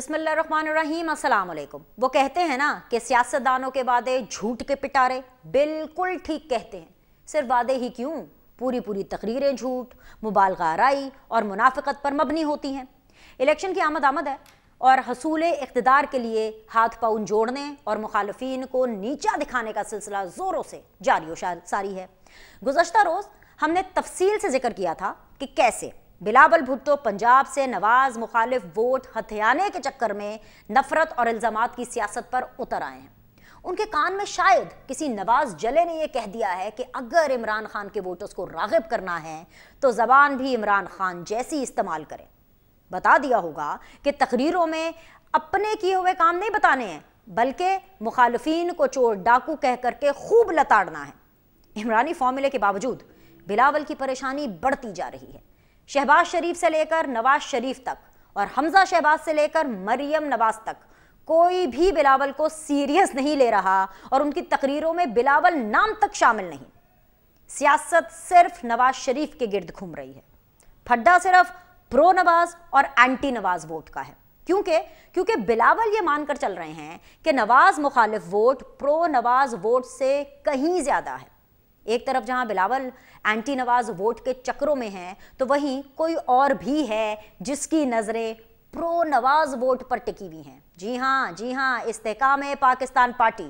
बिस्मिल्लाहिर्रहमानिर्रहीम, अस्सलाम वालेकुम। वो कहते हैं ना कि सियासतदानों के वादे झूठ के पिटारे, बिल्कुल ठीक कहते हैं। सिर्फ वादे ही क्यों, पूरी पूरी तकरीरें झूठ, मुबालगा आराई और मुनाफिकत पर मबनी होती हैं। इलेक्शन की आमद है और हसूल इक़्तिदार के लिए हाथ पाँव जोड़ने और मुखालफीन को नीचा दिखाने का सिलसिला ज़ोरों से जारी व सारी है। गुज़श्ता रोज़ हमने तफसील से जिक्र किया था कि कैसे बिलावल भुट्टो पंजाब से नवाज मुखालिफ वोट हथियाने के चक्कर में नफरत और इल्ज़ामात की सियासत पर उतर आए हैं। उनके कान में शायद किसी नवाज जले ने यह कह दिया है कि अगर इमरान खान के वोटर्स को राग़िब करना है तो ज़बान भी इमरान खान जैसी इस्तेमाल करें। बता दिया होगा कि तकरीरों में अपने किए हुए काम नहीं बताने हैं, बल्कि मुखालफीन को चोर डाकू कह करके खूब लताड़ना है। इमरानी फॉर्मूले के बावजूद बिलावल की परेशानी बढ़ती जा रही है। शहबाज शरीफ से लेकर नवाज शरीफ तक और हमजा शहबाज से लेकर मरियम नवाज तक कोई भी बिलावल को सीरियस नहीं ले रहा और उनकी तकरीरों में बिलावल नाम तक शामिल नहीं। सियासत सिर्फ नवाज शरीफ के गिर्द घूम रही है। फड्डा सिर्फ प्रो नवाज और एंटी नवाज वोट का है, क्योंकि बिलावल ये मानकर चल रहे हैं कि नवाज मुखालिफ वोट प्रो नवाज वोट से कहीं ज्यादा है। एक तरफ जहां बिलावल एंटी नवाज वोट के चक्रों में हैं, तो वहीं कोई और भी है जिसकी नजरें प्रो नवाज वोट पर टिकी हुई हैं। जी हाँ, इस्तेकाम पाकिस्तान पार्टी।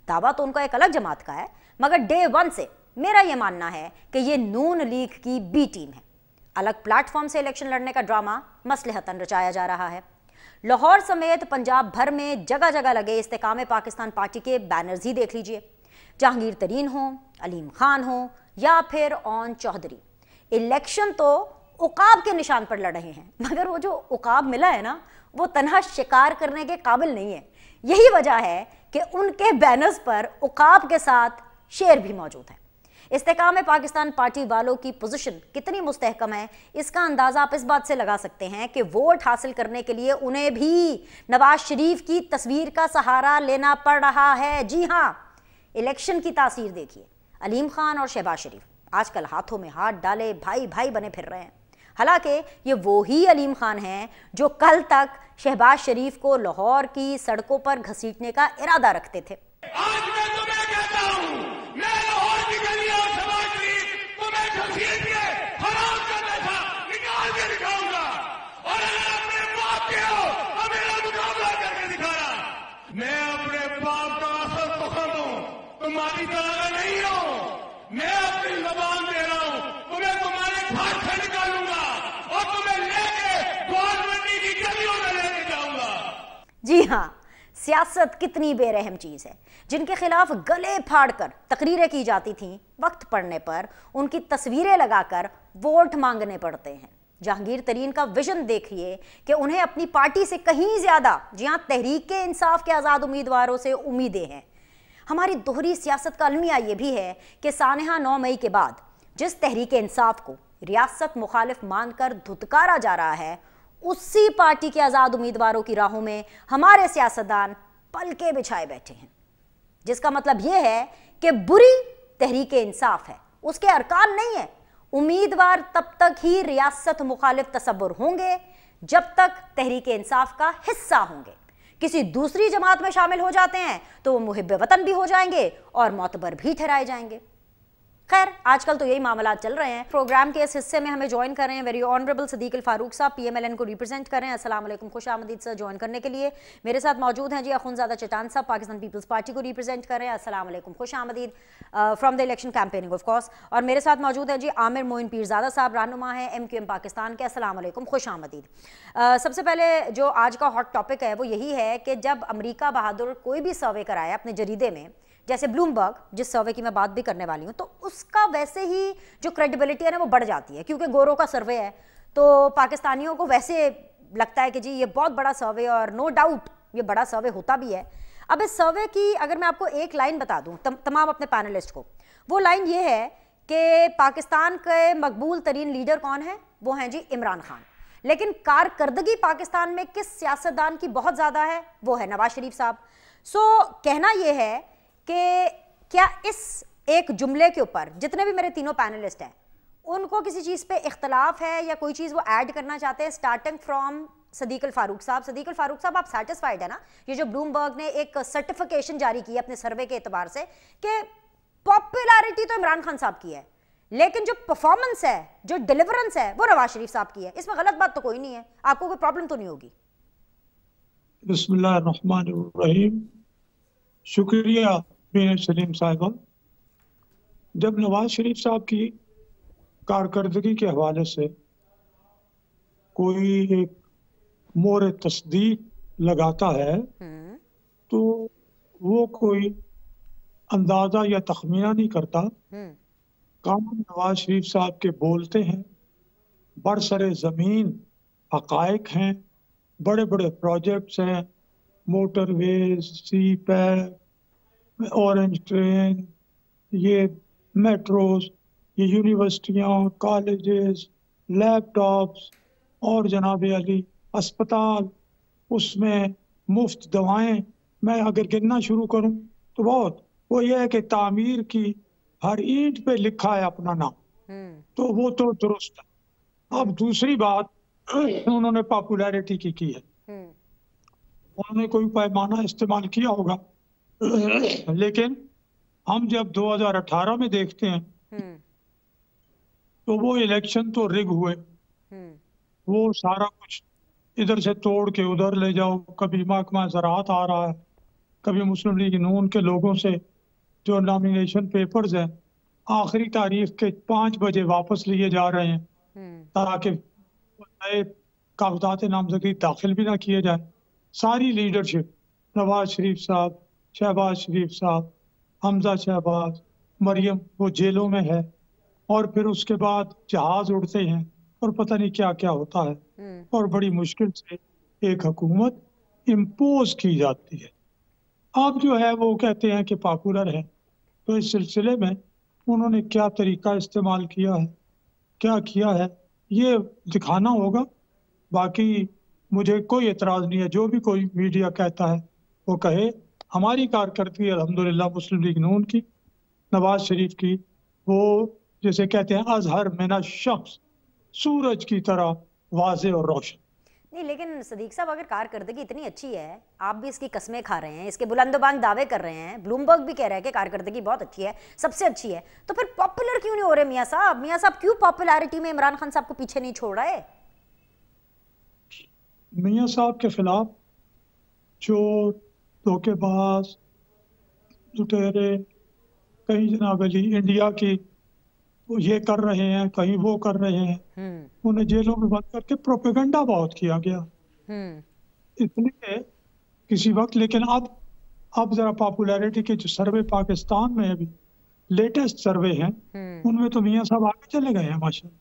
दावा तो उनका एक अलग जमात का है, मगर डे वन से मेरा यह मानना है कि यह नून लीग की बी टीम है। अलग प्लेटफॉर्म से इलेक्शन लड़ने का ड्रामा मसलहतन रचाया जा रहा है। लाहौर समेत पंजाब भर में जगह जगह लगे इस्तेकाम पाकिस्तान पार्टी के बैनर्स ही देख लीजिए। जहांगीर तरीन हो, अलीम खान हो या फिर ओन चौधरी, इलेक्शन तो उकाब के निशान पर लड़ रहे हैं, मगर वो जो उकाब मिला है ना, वो तन्हा शिकार करने के काबिल नहीं है। यही वजह है कि उनके बैनर्स पर उकाब के साथ शेर भी मौजूद है। इस्तेकाम पाकिस्तान पार्टी वालों की पोजीशन कितनी मुस्तहकम है, इसका अंदाजा आप इस बात से लगा सकते हैं कि वोट हासिल करने के लिए उन्हें भी नवाज शरीफ की तस्वीर का सहारा लेना पड़ रहा है। जी हाँ, इलेक्शन की तासीर देखिए। अलीम खान और शहबाज शरीफ आजकल हाथों में हाथ डाले भाई भाई बने फिर रहे हैं। हालांकि ये वो ही अलीम खान हैं जो कल तक शहबाज शरीफ को लाहौर की सड़कों पर घसीटने का इरादा रखते थे। आज मैं तुम्हें कहता हूं, मैं लाहौर की गलियों और शहबाज शरीफ तुम्हें घसीट के हराम करना था, निकाल के दिखाऊंगा। और अगर अपने बाप के हो तो मेरा मुकाबला करके दिखाना। मैं अपने बाप का असल तुखम हूं, तुम्हारी तरह नहीं हो। मैं अपनी जबान दे रहा हूं, तुम्हें तुम्हारे घर से निकालूंगा और तुम्हें लेके गोलमंडी की गलियों में लेके जाऊंगा। जी हाँ, सियासत कितनी बेरहम चीज है। जिनके खिलाफ गले फाड़कर तकरीरें की जाती थीं, वक्त पड़ने पर उनकी तस्वीरें लगाकर वोट मांगने पड़ते हैं। जहांगीर तरीन का विजन देखिए कि उन्हें अपनी पार्टी से कहीं ज्यादा, जी हाँ, तहरीक इंसाफ के आजाद उम्मीदवारों से उम्मीदें हैं। हमारी दोहरी सियासत का अलमिया यह भी है कि सानहा 9 मई के बाद जिस तहरीक इंसाफ को रियासत मुखालिफ मानकर धुतकारा जा रहा है, उसी पार्टी के आजाद उम्मीदवारों की राहों में हमारे सियासतदान पलके बिछाए बैठे हैं। जिसका मतलब यह है कि बुरी तहरीक इंसाफ है, उसके अरकान नहीं है। उम्मीदवार तब तक ही रियासत मुखालिफ तसव्वुर होंगे जब तक तहरीक इंसाफ का हिस्सा होंगे। किसी दूसरी जमात में शामिल हो जाते हैं तो वो मुहिब्बे वतन भी हो जाएंगे और मोतबर भी ठहराए जाएंगे। खैर, आजकल तो यही मामला चल रहे हैं। प्रोग्राम के इस हिस्से में हमें ज्वाइन कर रहे हैं वेरी ऑनरेबल सदीक अल फारूक साहब, PMLN को रिप्रेजेंट कर रहे हैं। अस्सलाम वालेकुम, खुश आमदीद सर ज्वाइन करने के लिए। मेरे साथ मौजूद हैं जी अखुनज़ादा चटान साहब, पाकिस्तान पीपल्स पार्टी को रिप्रेजेंट कर रहे हैं। अस्सलाम वालेकुम, खुश आमदीद from the election campaigning of course. और मेरे साथ मौजूद हैं जी आमिर मोइन पीरज़ादा साहब, रहनुमा है MQM पाकिस्तान के। अस्सलाम वालेकुम, खुश आमदीद। सबसे पहले जो आज का हॉट टॉपिक है वो यही है कि जब अमरीका बहादुर कोई भी सर्वे कराया अपने जरीदे में, जैसे ब्लूमबर्ग, जिस सर्वे की मैं बात भी करने वाली हूँ, तो उसका वैसे ही जो क्रेडिबिलिटी है ना वो बढ़ जाती है, क्योंकि गोरों का सर्वे है तो पाकिस्तानियों को वैसे लगता है कि जी ये बहुत बड़ा सर्वे, और नो डाउट ये बड़ा सर्वे होता भी है। अब इस सर्वे की अगर मैं आपको एक लाइन बता दूँ तमाम अपने पैनलिस्ट को, वो लाइन ये है कि पाकिस्तान के मकबूल तरीन लीडर कौन है, वो हैं जी इमरान खान। लेकिन कारकर्दगी पाकिस्तान में किस सियासतदान की बहुत ज़्यादा है, वो है नवाज शरीफ साहब। सो कहना यह है कि क्या इस एक जुमले के ऊपर जितने भी मेरे तीनों पैनलिस्ट हैं उनको किसी चीज़ पे इख्तलाफ है या कोई चीज़ वो ऐड करना चाहते हैं, स्टार्टिंग फ्रॉम सदीक अल फारूक साहब। सदीक अल फारूक साहब, आप सेटिस्फाइड है ना ये जो ब्लूमबर्ग ने एक सर्टिफिकेशन जारी की है अपने सर्वे के एतबार से कि पॉपुलैरिटी तो इमरान खान साहब की है, लेकिन जो परफॉर्मेंस है, जो डिलीवरेंस है, वो नवाज शरीफ साहब की है। इसमें गलत बात तो कोई नहीं है, आपको कोई प्रॉब्लम तो नहीं होगी? बिस्मिल्लाहिर्रहमानिर्रहीम। शुक्रिया बीन सलीम साहिबा। जब नवाज शरीफ साहब की कारकर्दगी के हवाले से कोई एक मोहर तस्दीक लगाता है तो वो कोई अंदाजा या तखमीना नहीं करता। काम नवाज शरीफ साहब के बोलते हैं, बरसरे ज़मीन हकायक हैं, बड़े बड़े प्रोजेक्ट्स हैं, मोटरवेज, सी पैक, ऑरेंज ट्रेन, ये मेट्रोज, ये यूनिवर्सिटियाँ, कॉलेजेस, लैपटॉप्स और जनाब अली अस्पताल, उसमें मुफ्त दवाएं। मैं अगर गिनना शुरू करूं तो बहुत। वो ये है कि तामीर की हर ईंट पे लिखा है अपना नाम, तो वो तो दुरुस्त है। अब दूसरी बात, उन्होंने पॉपुलैरिटी की है, उन्होंने कोई पैमाना इस्तेमाल किया होगा, लेकिन हम जब 2018 में देखते हैं तो वो इलेक्शन तो रिग हुए। वो सारा कुछ इधर से तोड़ के उधर ले जाओ, कभी महकमा ज़राअत आ रहा है, कभी मुस्लिम लीग नून के लोगों से जो नॉमिनेशन पेपर्स हैं आखिरी तारीख के 5 बजे वापस लिए जा रहे हैं ताकि नए कागजात नामजदगी दाखिल भी ना किए जाए। सारी लीडरशिप, नवाज शरीफ साहब, शहबाज शरीफ साहब, हमजा शहबाज, मरियम, वो जेलों में है, और फिर उसके बाद जहाज उड़ते हैं और पता नहीं क्या क्या होता है, और बड़ी मुश्किल से एक हुकूमत इम्पोज की जाती है। अब जो है वो कहते हैं कि पॉपुलर है, तो इस सिलसिले में उन्होंने क्या तरीका इस्तेमाल किया है, क्या किया है, ये दिखाना होगा। बाकी मुझे कोई एतराज़ नहीं है, जो भी कोई मीडिया कहता है वो कहे। हमारी कारकर्दगी अल्हम्दुलिल्लाह मुस्लिम लीग नून की, नवाज शरीफ की, वो जैसे कहते हैं अजहर मिना शम्स, सूरज की तरह वाज़े और रोशन। नहीं, लेकिन सदीक साहब, अगर कारकर्दगी इतनी अच्छी है, आप भी इसकी कस्में खा रहे हैं, इसके बुलंदबांग दावे कर रहे हैं, ब्लूमबर्ग भी कह रहा है कि कारकर्दगी बहुत अच्छी है, सबसे अच्छी है, तो फिर पॉपुलर क्यों नहीं हो रहे मियाँ साहब? मियाँ साहब क्यों पॉपुलैरिटी में इमरान खान साहब को पीछे नहीं छोड़ रहे? मियाँ साहब के खिलाफ चोर, धोखेबाज, लुटेरे, कहीं जनाब अली इंडिया की ये कर रहे हैं, कहीं वो कर रहे हैं, उन्हें जेलों में बंद करके प्रोपेगेंडा बहुत किया गया इसलिए किसी वक्त। लेकिन अब जरा पॉपुलैरिटी के जो सर्वे पाकिस्तान में अभी लेटेस्ट सर्वे हैं उनमें तो मियाँ साहब आगे चले गए हैं माशाल्लाह।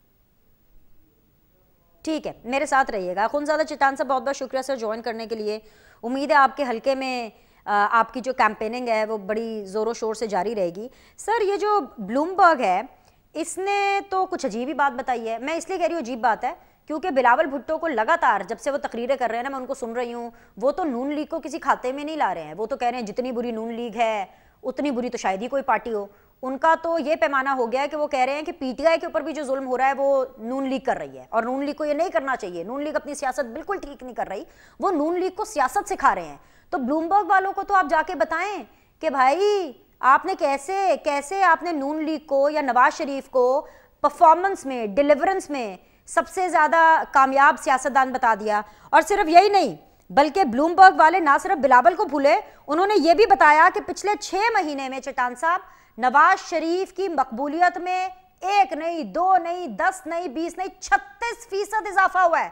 ठीक है, मेरे साथ रहिएगा। खुनज़ादा चिटान साहब, बहुत बहुत शुक्रिया सर ज्वाइन करने के लिए। उम्मीद है आपके हल्के में आपकी जो कैंपेनिंग है वो बड़ी ज़ोरों शोर से जारी रहेगी। सर, ये जो ब्लूमबर्ग है इसने तो कुछ अजीब ही बात बताई है। मैं इसलिए कह रही हूँ अजीब बात है क्योंकि बिलावल भुट्टो को लगातार जब से वो तकरीरें कर रहे हैं ना, मैं उनको सुन रही हूँ, वो तो नून लीग को किसी खाते में नहीं ला रहे हैं। वो तो कह रहे हैं जितनी बुरी नून लीग है उतनी बुरी तो शायद ही कोई पार्टी हो। उनका तो ये पैमाना हो गया है कि वो कह रहे हैं कि पीटीआई के ऊपर भी जो जुल्म हो रहा है वो नून लीग कर रही है, और नून लीग को ये नहीं करना चाहिए। नून लीग अपनी सियासत बिल्कुल ठीक नहीं कर रही, वो नून लीग को सियासत सिखा रहे हैं। तो ब्लूमबर्ग वालों को तो आप जाके बताएं कि भाई आपने कैसे कैसे आपने नून लीग को या नवाज शरीफ को परफॉर्मेंस में, डिलीवरेंस में सबसे ज़्यादा कामयाब सियासतदान बता दिया। और सिर्फ यही नहीं, बल्कि ब्लूमबर्ग वाले ना सिर्फ बिलावल को भूले, उन्होंने ये भी बताया कि पिछले 6 महीने में चिटान साहब नवाज शरीफ की मकबूलियत में 1 नहीं, 2 नहीं, 10 नहीं, 20 नहीं, 36% इजाफा हुआ है।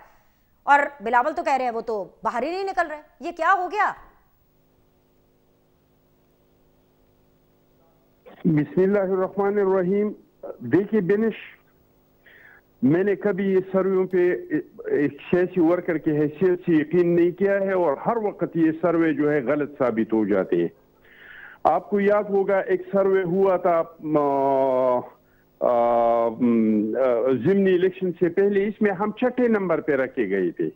और बिलावल तो कह रहे हैं वो तो बाहर ही नहीं निकल रहे। ये क्या हो गया? बिस्मिल्लाहिर्रहमानिर्रहीम। देखिए बेनिश, मैंने कभी ये सर्वे पे एक सियासी वर्कर की हैसियत से यकीन नहीं किया है, और हर वक्त ये सर्वे जो है गलत साबित हो जाते हैं। आपको याद होगा एक सर्वे हुआ था ज़िमनी इलेक्शन से पहले, इसमें हम 6ठे नंबर पे रखे गए थे,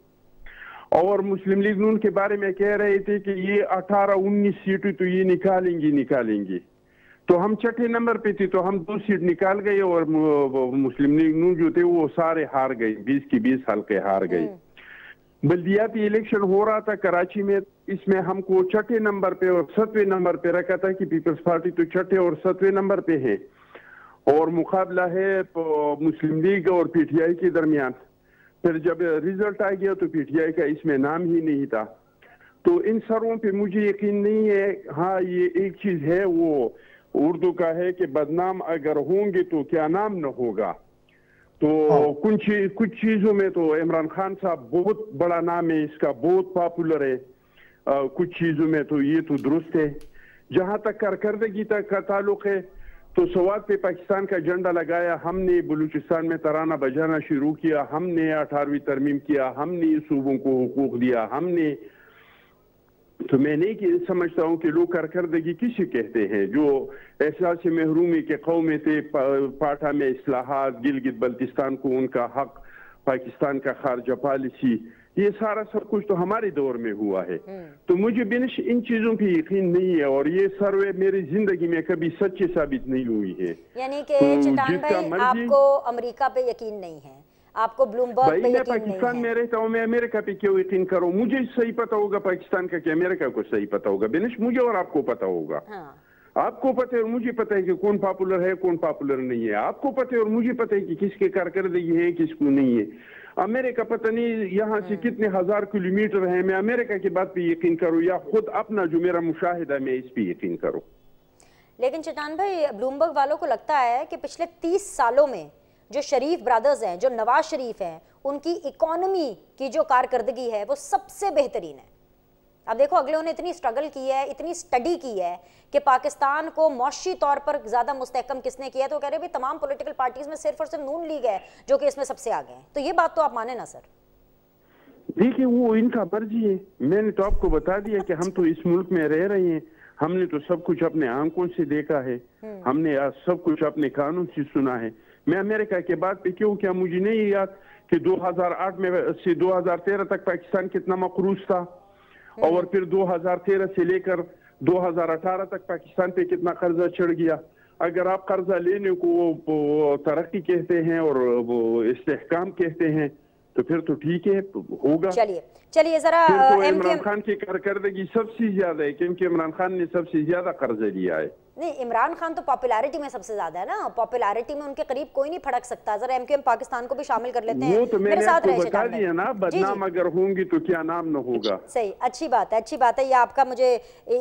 और मुस्लिम लीग नून के बारे में कह रहे थे कि ये 18-19 सीटें तो ये निकालेंगी। तो हम 6ठे नंबर पे थे, तो हम 2 सीट निकाल गए, और मुस्लिम लीग नून जो थे वो सारे हार गए, 20 की 20 हल्के हार गए। बल्दियाती इलेक्शन हो रहा था कराची में, इसमें हमको 6ठे नंबर पे और 7वें नंबर पे रखा था कि पीपल्स पार्टी तो 6ठे और 7वें नंबर पे है, और मुकाबला है मुस्लिम लीग और पीटीआई के दरमियान। फिर जब रिजल्ट आ गया तो पीटीआई का इसमें नाम ही नहीं था। तो इन सर्वों पे मुझे यकीन नहीं है। हाँ, ये एक चीज है, वो उर्दू का है कि बदनाम अगर होंगे तो क्या नाम न होगा। तो कुछ चीजों में तो इमरान खान साहब बहुत बड़ा नाम है, इसका बहुत पॉपुलर है। कुछ चीजों में तो ये तो दुरुस्त है। जहां तक कारकर्दगी तक का ताल्लुक है तो सवात पे पाकिस्तान का झंडा लगाया हमने, बलूचिस्तान में तराना बजाना शुरू किया हमने, 18वीं तरमीम किया हमने, सूबों को हुकूक दिया हमने। तो मैं नहीं समझता हूँ कि लोग कारकर्दगी किसे कहते हैं। जो एहसास महरूमी के कौमें थे, पाठा में इस्लाहात, गिलगित बल्तिस्तान को उनका हक, पाकिस्तान का खारजा पॉलिसी, ये सारा सब कुछ तो हमारे दौर में हुआ है। तो मुझे बिनश इन चीजों की यकीन नहीं है, और ये सर्वे मेरी जिंदगी में कभी सच्ची साबित नहीं हुई है। यानी कि चिटान भाई, आपको अमेरिका पे यकीन नहीं है, आपको ब्लूमबर्ग पे यकीन नहीं है। पाकिस्तान में रहता हूँ, मैं अमेरिका पे क्यों यकीन करूँ? मुझे सही पता होगा पाकिस्तान का कि अमेरिका को सही पता होगा। बिनश मुझे और आपको पता होगा। हाँ। आपको पता है और मुझे पता है कि कौन पॉपुलर है कौन पॉपुलर नहीं है। आपको पता है और मुझे पता है कि किसके कारकर्दगी है किसको नहीं है। अमेरिका पता नहीं यहाँ से कितने हजार किलोमीटर है, मैं अमेरिका की बात पे यकीन करूँ या खुद अपना जो मेरा मुशाहिदा मैं इस पे यकीन करूँ। लेकिन चिटान भाई, ब्लूमबर्ग वालों को लगता है कि पिछले 30 सालों में जो शरीफ ब्रदर्स हैं, जो नवाज शरीफ हैं, उनकी इकोनॉमी की जो कारकर्दगी है वो सबसे बेहतरीन है। अब देखो, अगले उन्होंने इतनी स्ट्रगल की है, इतनी स्टडी की है कि पाकिस्तान को मौशी तौर पर ज्यादा मुस्तहकम किसने किया है, तो कह रहे भाई तमाम पॉलिटिकल पार्टीज में सिर्फ और सिर्फ नून लीग है जो कि इसमें सबसे आगे है। तो ये बात तो आप माने ना सर? देखिए, वो इनका मर्जी है। मैंने तो आपको बता दिया कि हम तो इस मुल्क में रह रहे हैं, हमने तो सब कुछ अपने आंखों से देखा है, हमने सब कुछ अपने कानों से सुना है। मैं अमेरिका के बाद पे क्यों, क्या मुझे नहीं याद कि 2008 में से 2013 तक पाकिस्तान कितना मकरूज था, और फिर 2013 से लेकर 2018 तक पाकिस्तान पे कितना कर्जा चढ़ गया। अगर आप कर्जा लेने को वो तरक्की कहते हैं और वो इस्तेहकाम कहते हैं तो फिर तो ठीक है, होगा। चलिए जरा, तो इमरान खान की कारकर्दगी सबसे ज्यादा है क्योंकि इमरान खान ने सबसे ज्यादा कर्जा लिया है। नहीं, इमरान खान तो पॉपुलैरिटी में सबसे ज्यादा है ना, पॉपुलैरिटी में उनके करीब कोई नहीं फड़क सकता। जरा एमक्यूएम पाकिस्तान को भी शामिल कर लेते हैं। वो तो मैंने आपको बता दिया ना, बदनाम अगर होंगी तो क्या नाम न होगा। सही, अच्छी बात है, अच्छी बात है। ये आपका, मुझे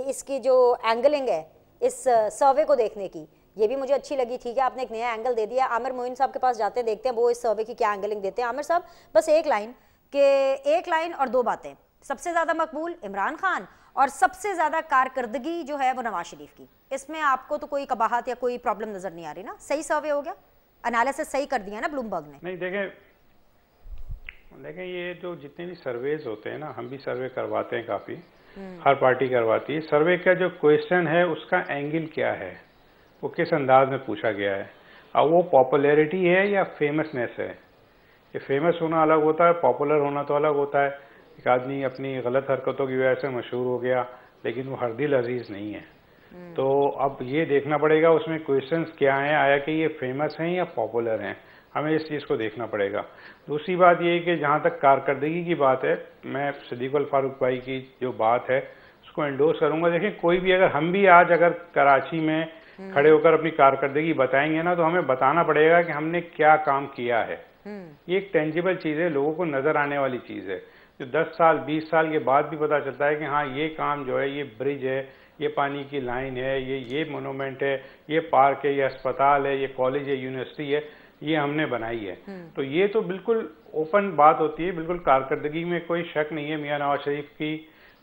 इसकी जो एंगलिंग है इस सर्वे को देखने की, ये भी मुझे अच्छी लगी। ठीक है, आपने एक नया एंगल दे दिया। आमिर मोइन साहब के पास जाते हैं, देखते हैं वो इस सर्वे की क्या एंगलिंग देते हैं। आमिर साहब, बस एक लाइन और 2 बातें। सबसे ज्यादा मकबूल इमरान खान और सबसे ज्यादा कारकर्दगी जो है वो नवाज शरीफ की। इसमें आपको तो कोई कबाहत या कोई प्रॉब्लम नजर नहीं आ रही ना? सही सर्वे हो गया, एनालिसिस सही कर दिया ना ब्लूमबर्ग ने? नहीं, देखें ये जो जितने भी सर्वेज होते हैं ना, हम भी सर्वे करवाते हैं काफी, हर पार्टी करवाती है। सर्वे का जो क्वेश्चन है उसका एंगल क्या है, वो किस अंदाज में पूछा गया है। अब वो पॉपुलैरिटी है या फेमसनेस है। ये फेमस होना अलग होता है, पॉपुलर होना तो अलग होता है। एक आदमी अपनी गलत हरकतों की वजह से मशहूर हो गया लेकिन वो हर दिल अजीज नहीं है। तो अब ये देखना पड़ेगा उसमें क्वेश्चंस क्या हैं, आया कि ये फेमस हैं या पॉपुलर हैं, हमें इस चीज़ को देखना पड़ेगा। दूसरी बात ये कि जहाँ तक कारकर्दगी की बात है, मैं सिद्दीक उल फारूक भाई की जो बात है उसको एंडोर्स करूँगा। देखिए, कोई भी हम भी आज अगर कराची में खड़े होकर अपनी कारकर्दगी बताएंगे ना, तो हमें बताना पड़ेगा कि हमने क्या काम किया है। ये एक टेंजिबल चीज़ है, लोगों को नजर आने वाली चीज़ है, जो 10 साल 20 साल के बाद भी पता चलता है कि हाँ ये काम जो है, ये ब्रिज है, ये पानी की लाइन है, ये मोनूमेंट है, ये पार्क है, ये अस्पताल है, ये कॉलेज है, यूनिवर्सिटी है, ये हमने बनाई है। तो ये तो बिल्कुल ओपन बात होती है, बिल्कुल कारकर्दगी में कोई शक नहीं है। मियां नवाज शरीफ की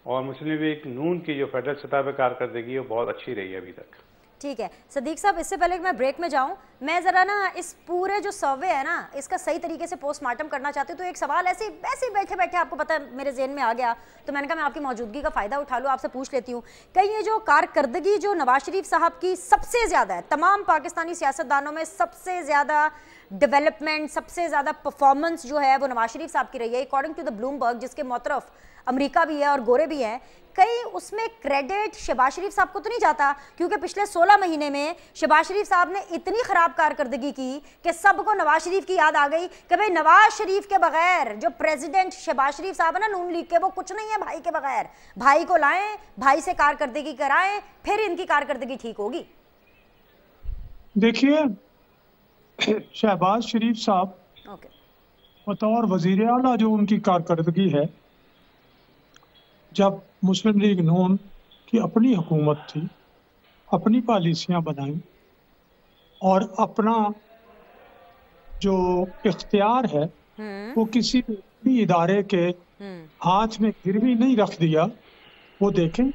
और मुस्लिम लीग नून की जो फेडरल सतह पर कारकर्दगी है वो बहुत अच्छी रही है अभी तक। ठीक है सदीक साहब, इससे पहले कि मैं ब्रेक में जाऊं, मैं जरा ना इस पूरे जो सर्वे है ना, इसका सही तरीके से पोस्टमार्टम करना चाहती हूँ। तो एक सवाल ऐसे बैठे बैठे आपको पता है मेरे जेहन में आ गया, तो मैंने कहा मैं आपकी मौजूदगी का फायदा उठा लूँ, आपसे पूछ लेती हूँ। कहीं ये जो कारकर्दगी जो नवाज शरीफ साहब की सबसे ज्यादा है, तमाम पाकिस्तानी सियासतदानों में सबसे ज्यादा डेवलपमेंट, सबसे ज्यादा परफॉर्मेंस जो है वो नवाज शरीफ साहब की रही है अकॉर्डिंग टू द ब्लूमबर्ग, जिसके मोतरफ अमेरिका भी है और गोरे भी हैं, कहीं उसमें क्रेडिट शहबाज शरीफ साहब को तो नहीं जाता? क्योंकि पिछले 16 महीने में शहबाज शरीफ साहब ने इतनी खराब कारकर्दगी की कि सबको नवाज शरीफ की याद आ गई कि भाई नवाज शरीफ के बगैर जो प्रेसिडेंट शहबाज शरीफ साहब है ना नून लीग के, वो कुछ नहीं है भाई के बगैर। भाई को लाएं, भाई से कारकर्दगी कराएं, फिर इनकी कारकर्दगी ठीक होगी। देखिए, शहबाज शरीफ साहब बतौर वजीर आला जो उनकी कारकर्दगी है, जब मुस्लिम लीग नून की अपनी हुकूमत थी, अपनी पॉलिसियां बनाई और अपना जो इख्तियार है वो किसी भी इदारे के हाथ में गिरवी नहीं रख दिया। वो देखें,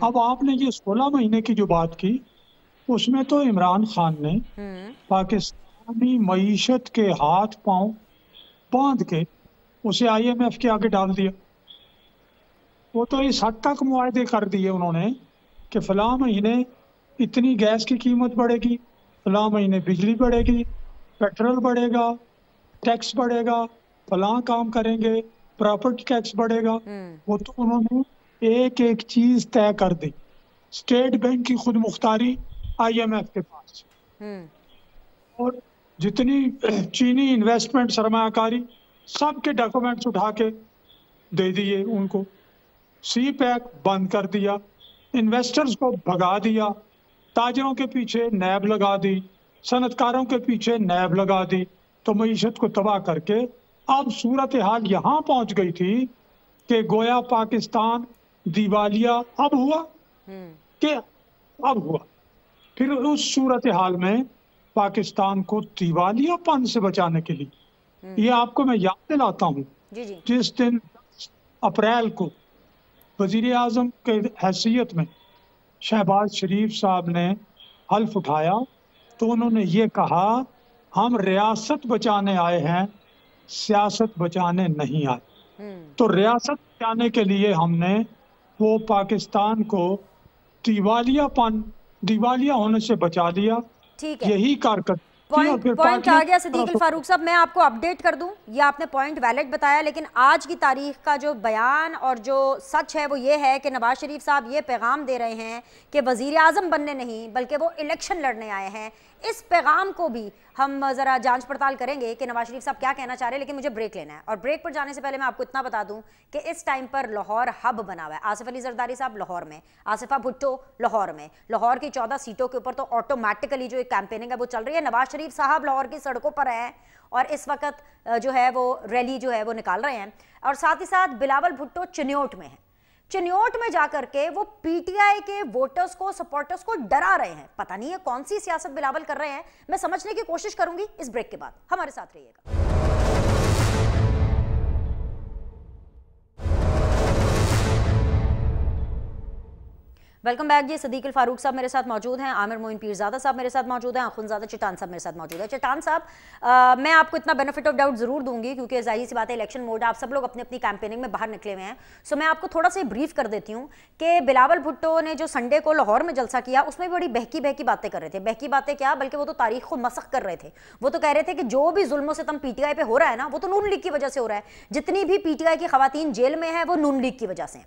अब आपने ये 16 महीने की जो बात की, उसमें तो इमरान खान ने पाकिस्तानी मईशत के हाथ पांव बांध के उसे IMF के आगे डाल दिया। वो तो इस हद तक मुआहदे कर दिए उन्होंने कि फलां महीने इतनी गैस की कीमत बढ़ेगी, फलां महीने बिजली बढ़ेगी, पेट्रोल बढ़ेगा, टैक्स बढ़ेगा, फलां काम करेंगे, प्रॉपर्टी टैक्स बढ़ेगा। वो तो उन्होंने एक एक चीज तय कर दी। स्टेट बैंक की खुद मुख्तारी IMF के पास, और जितनी चीनी इन्वेस्टमेंट सरमायाकारी सबके डॉक्यूमेंट्स उठा के दे दिए उनको। CPEC बंद कर दिया, इन्वेस्टर्स को भगा दिया, ताजरों के पीछे नैब लगा दी, सनतकारों के पीछे नैब लगा दी, तो मईशत को तबाह करके अब सूरत हाल यहाँ पहुंच गई थी कि गोया पाकिस्तान दिवालिया अब हुआ कि अब हुआ। फिर उस सूरत हाल में पाकिस्तान को दिवालियापन से बचाने के लिए, ये आपको मैं याद दिलाता हूँ, जिस दिन 10 अप्रैल को वजीर आजम के हैसियत में शहबाज शरीफ साहब ने हल्फ उठाया, तो उन्होंने ये कहा, हम रियासत बचाने आए हैं, सियासत बचाने नहीं आए। तो रियासत बचाने के लिए हमने वो पाकिस्तान को दिवालिया होने से बचा लिया। ठीक है, यही कारकर्दगी। पॉइंट आ गया सिद्दीक फारूक साहब। मैं आपको अपडेट कर दूं, ये आपने पॉइंट वैलिड बताया, लेकिन आज की तारीख का जो बयान और जो सच है वो ये है कि नवाज शरीफ साहब ये पैगाम दे रहे हैं कि वजीर आजम बनने नहीं बल्कि वो इलेक्शन लड़ने आए हैं। इस पैगाम को भी हम ज़रा जांच पड़ताल करेंगे कि नवाज शरीफ साहब क्या कहना चाह रहे हैं, लेकिन मुझे ब्रेक लेना है। और ब्रेक पर जाने से पहले मैं आपको इतना बता दूं कि इस टाइम पर लाहौर हब बना हुआ है। आसिफ अली जरदारी साहब लाहौर में, आसिफा भुट्टो लाहौर में, लाहौर की 14 सीटों के ऊपर तो ऑटोमेटिकली जो एक कैंपेनिंग है वो चल रही है। नवाज शरीफ साहब लाहौर की सड़कों पर हैं और इस वक्त जो है वो रैली जो है वो निकाल रहे हैं। और साथ ही साथ बिलावल भुट्टो चिन्योट में है, चिन्योट में जाकर के वो PTI के वोटर्स को, सपोर्टर्स को डरा रहे हैं। पता नहीं है कौन सी सियासत बिलावल कर रहे हैं, मैं समझने की कोशिश करूंगी इस ब्रेक के बाद। हमारे साथ रहिएगा। वेलकम बैक जी। सदीक अल फारूक साहब मेरे साथ मौजूद हैं, आमिर मोइन पीरजादा साहब मेरे साथ मौजूद हैं, अखुनजादा चट्टान साहब मेरे साथ मौजूद है। चट्टान साहब, मैं आपको इतना बेनिफिट ऑफ डाउट जरूर दूंगी क्योंकि जाहिर सी बात है इलेक्शन मोड, आप सब लोग अपनी अपनी कैंपेनिंग में बाहर निकले हुए हैं। सो मैं आपको थोड़ा सा ब्रीफ कर देती हूँ कि बिलावल भुट्टो ने जो संडे को लाहौर में जलसा किया उसमें बड़ी बहकी बातें कर रहे थे। बहकी बातें क्या, बल्कि वो तो तारीख को मसख कर रहे थे। वो तो कह रहे थे कि जो भी जुल्म सितम PTI पे हो रहा है ना, वो तो नून लीग की वजह से हो रहा है। जितनी भी PTI की खवातीन जेल में है वो नून लीग की वजह से।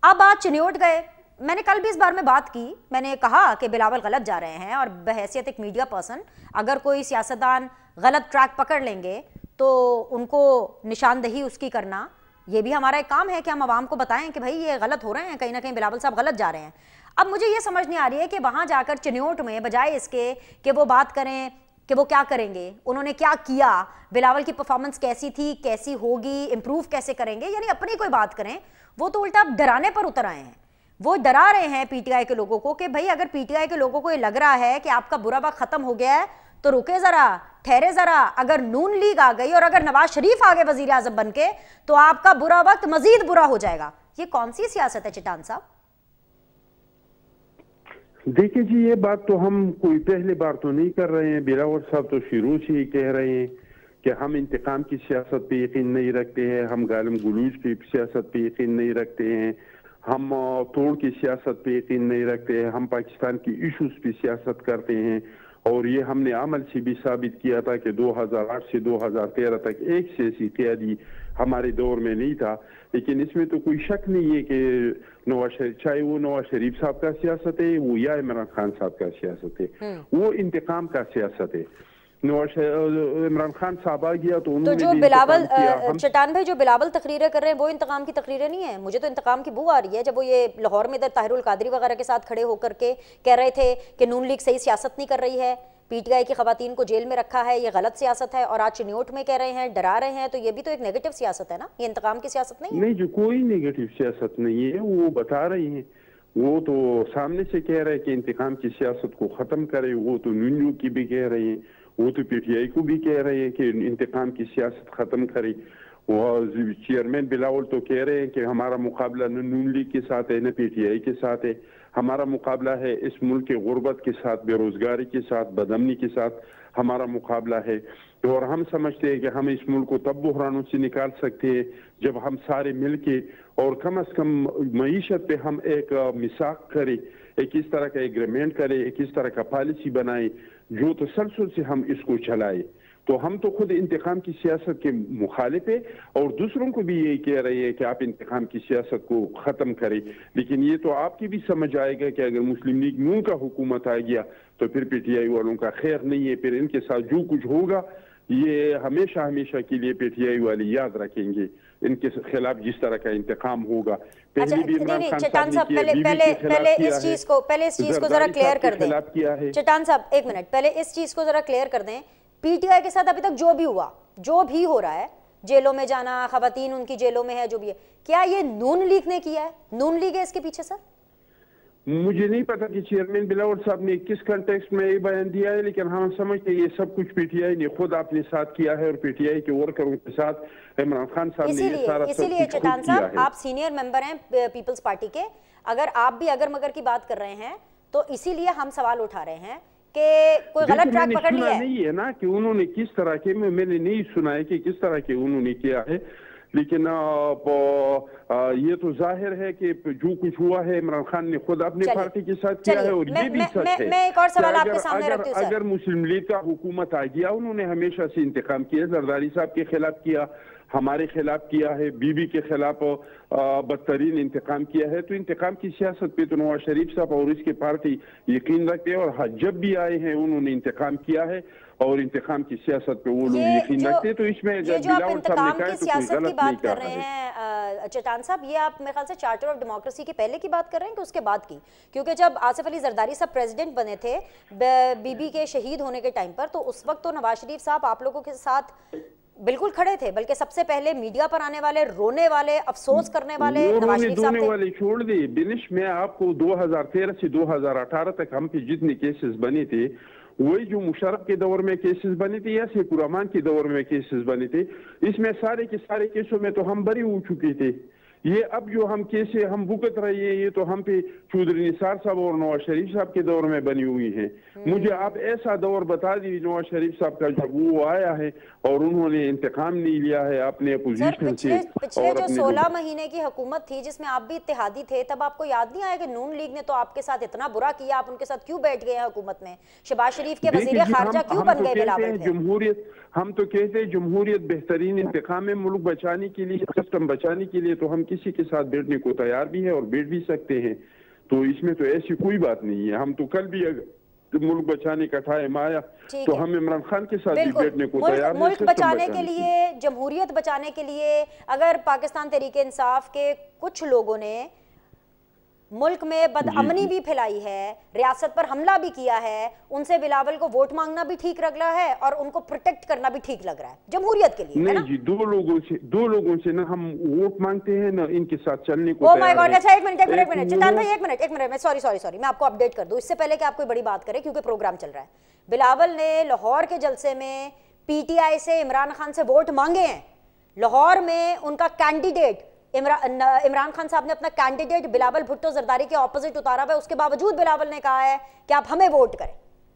अब आज चिन्योट गए, मैंने कल भी इस बार में बात की, मैंने कहा कि बिलावल गलत जा रहे हैं और बहैसियत एक मीडिया पर्सन अगर कोई सियासतदान गलत ट्रैक पकड़ लेंगे तो उनको निशानदही उसकी करना, ये भी हमारा एक काम है कि हम आवाम को बताएं कि भाई ये गलत हो रहे हैं, कहीं ना कहीं बिलावल साहब गलत जा रहे हैं। अब मुझे ये समझ नहीं आ रही है कि वहां जाकर चिन्योट में बजाय इसके कि वो बात करें कि वो क्या करेंगे, उन्होंने क्या किया, बिलावल की परफॉर्मेंस कैसी थी, कैसी होगी, इंप्रूव कैसे करेंगे, यानी अपनी कोई बात करें, वो तो उल्टा डराने पर उतर आए हैं। वो डरा रहे हैं PTI के लोगों को कि भाई अगर PTI के लोगों को ये लग रहा है कि आपका बुरा वक्त खत्म हो गया है तो रुके जरा, ठहरे जरा, अगर नून लीग आ गई और अगर नवाज शरीफ आ गए वजीर आजम बन के तो आपका बुरा वक्त मजीद बुरा हो जाएगा। ये कौन सी सियासत है चट्टान साहब? देखिए जी, ये बात तो हम कोई पहली बार तो नहीं कर रहे हैं। बिलावल साहब तो शुरू से ही कह रहे हैं कि हम इंतकाम की सियासत पे यकीन नहीं रखते हैं, हम गालिम गुलूज की सियासत पे यकीन नहीं रखते हैं, हम तोड़ की सियासत पे यकीन नहीं रखते हैं, हम पाकिस्तान की इशूज पे सियासत करते हैं। और ये हमने अमल से भी साबित किया था कि 2008 से 2013 तक एक सियासी क़यादी हमारे दौर में नहीं था। लेकिन इसमें तो कोई शक नहीं है कि नवाज शरीफ, चाहे वो नवाज शरीफ साहब का सियासत है वो या इमरान खान साहब का सियासत है, वो इंतकाम का सियासत है। इमरान खान साहब आ गया तो उन्होंने जो बिलावल चट्टान भाई, जो बिलावल तकरीरें कर रहे हैं वो इंतकाम की तकरीरें नहीं है। मुझे तो इंतकाम की बू आ रही है जब वो ये लाहौर में इधर ताहिरुल कादरी वगैरह के साथ खड़े होकर के कह रहे थे कि नून लीग सही सियासत नहीं कर रही है, पीटीआई की खवातीन को जेल में रखा है, ये गलत सियासत है, और आज चिन्योट में कह रहे हैं, डरा रहे हैं, तो ये भी तो एक नेगेटिव सियासत है ना, ये इंतकाम की सियासत नहीं है। नहीं, जो कोई नेगेटिव सियासत नहीं है, वो बता रही हैं, वो तो सामने से कह रहे हैं कि इंतकाम की सियासत को खत्म करे, वो तो नून लीग की भी कह रही है, वो तो पीटीआई को भी कह रहे हैं कि इंतकाम की सियासत खत्म करे। वो चेयरमैन बिलावल तो कह रहे हैं कि हमारा मुकाबला न नून लीग के साथ है न पीटीआई के साथ है, हमारा मुकाबला है इस मुल्क के गुर्बत के साथ, बेरोजगारी के साथ, बदअमनी के साथ हमारा मुकाबला है। और हम समझते हैं कि हम इस मुल्क को तब बहरानों से निकाल सकते हैं जब हम सारे मिल के और कम अज कम मईशत पे हम एक मिसाक करें, एक इस तरह का एग्रीमेंट करें, एक इस तरह का पॉलिसी बनाए जो तसलसल से हम इसको चलाए। तो हम तो खुद इंतकाम की सियासत के मुखालिफ है और दूसरों को भी यही कह रहे हैं कि आप इंतकाम की सियासत को ख़त्म करें। लेकिन ये तो आपकी भी समझ आएगा कि अगर मुस्लिम लीग नून का हुकूमत आ गया तो फिर पीटीआई वालों का खैर नहीं है, फिर इनके साथ जो कुछ होगा ये हमेशा हमेशा के लिए पीटीआई वाले याद रखेंगे, इनके खिलाफ जिस तरह का इंतकाम होगा। चट्टान साहब पहले इस चीज को जरा क्लियर कर दें। चट्टान साहब एक मिनट, पहले इस चीज को जरा क्लियर कर दें। पीटीआई के साथ अभी तक जो भी हुआ, जो भी हो रहा है, जेलों में जाना, खवातीन उनकी जेलों में है, जो भी है, क्या ये नून लीग ने किया है? नून लीग है इसके पीछे? सर मुझे नहीं पता कि चेयरमैन बिलावल साहब ने किस कंटेक्स्ट में ये बयान दिया है, लेकिन हम समझते हैं ये सब कुछ पीटीआई ने खुद अपने साथ किया है और पीटीआई के वर्करों के साथ इमरान खान साहब ने ये सारा इसीलिए चट्टान साहब, आप सीनियर मेंबर हैं पीपल्स पार्टी के, अगर आप भी अगर मगर की बात कर रहे हैं तो इसीलिए हम सवाल उठा रहे हैं कि कोई गलत ट्रैक पकड़ लिया है। नहीं है ना कि उन्होंने किस तरह के, मैंने नहीं सुना है कि किस तरह के उन्होंने किया है, लेकिन ये तो जाहिर है कि जो कुछ हुआ है इमरान खान ने खुद अपने पार्टी के साथ किया है। और ये भी सच है, मैं एक और सवाल आपके सामने रखती हूं। अगर मुस्लिम लीग का हुकूमत आ गया, उन्होंने हमेशा से इंतकाम किया, जरदारी साहब के खिलाफ किया, हमारे खिलाफ किया है, बीबी के खिलाफ बदतरीन इंतकाम किया है। तो इंतकाम की सियासत पे तो नवाज शरीफ साहब और इसके पार्टी यकीन रखते हैं और जब भी आए हैं उन्होंने इंतकाम किया है और इंतकाम की सियासत पे वो लोग यकीन रखते हैं। तो इसमें बिलावल साहब ने कहा तो कोई गलत नहीं कहा है। चट्टान साहब, ये आप मेरे ख्याल से चार्टर ऑफ डेमोक्रेसी के पहले की बात कर रहे हैं कि उसके बाद की? क्योंकि जब आसिफ अली जरदारी साहब प्रेसिडेंट बने थे बीबी के शहीद होने के टाइम पर, तो उस वक्त तो नवाज शरीफ साहब आप लोगों के साथ बिल्कुल खड़े थे, बल्कि सबसे पहले मीडिया पर आने वाले, रोने वाले, अफसोस करने वाले नवाज शरीफ साहब थे। वाले छोड़ दी बिनिश, मैं आपको 2013 से 2018 तक हम पे जितने केसेस बने थे वही जो मुशर्रफ के दौर में केसेस बने थे या शेखुर रहमान के दौर में केसेस बने थे, इसमें सारे के सारे केसों में तो हम बरी हो चुके थे। ये अब जो हम केसें हम भुगत रहे हैं ये तो हम पे चौधरी निसार साहब और नवाज शरीफ साहब के दौर में बनी हुई है। मुझे आप ऐसा दौर बता दी नवाज शरीफ साहब का जब वो आया है और उन्होंने इंतकाम नहीं लिया है अपने अपोजिशन से। पिछले जो 16 महीने की हुकूमत थी जिसमें आप भी इत्तेहादी थे, तब आपको याद नहीं आया कि नून लीग ने तो आपके साथ इतना बुरा किया, आप उनके साथ क्यों बैठ गए हैं हुकूमत में? शहबाज शरीफ के वजीर खारजा क्यों बन गए बिलावल थे? जमहूरियत, हम तो कहते हैं जमहूरियत बेहतरीन इंतकाम है, मुल्क बचाने के लिए, सिस्टम बचाने के लिए तो हम किसी के साथ बैठने को तैयार भी है और बैठ भी सकते हैं। तो इसमें तो ऐसी कोई बात नहीं है। हम तो कल भी अगर मुल्क बचाने का टाइम आया तो हम इमरान खान के साथ भी बैठने को तैयार हैं। मुल्क बचाने के लिए, जमहूरियत बचाने के लिए अगर पाकिस्तान तहरीके इंसाफ के कुछ लोगों ने मुल्क में बदअमनी भी फैलाई है, रियासत पर हमला भी किया है, उनसे बिलावल को वोट मांगना भी ठीक लग रहा है और उनको प्रोटेक्ट करना भी ठीक लग रहा है जमहूरियत के लिए। नहीं जी, दो लोगों से ना हम वोट मांगते हैं ना इनके साथ चलने को। ओह माय गॉड, अच्छा एक मिनट चट्टान भाई, एक मिनट, मैं सॉरी मैं आपको अपडेट कर दूं इससे पहले कि आप कोई बड़ी बात करें, क्योंकि प्रोग्राम चल रहा है। बिलावल ने लाहौर के जलसे में पीटीआई से इमरान खान से वोट मांगे हैं। लाहौर में उनका कैंडिडेट इमरान खान साहब ने अपना कैंडिडेट बिलावल भुट्टो जरदारी के ऑपोजिट उतारा हुआ है, उसके बावजूद बिलावल ने कहा है कि आप हमें वोट करें,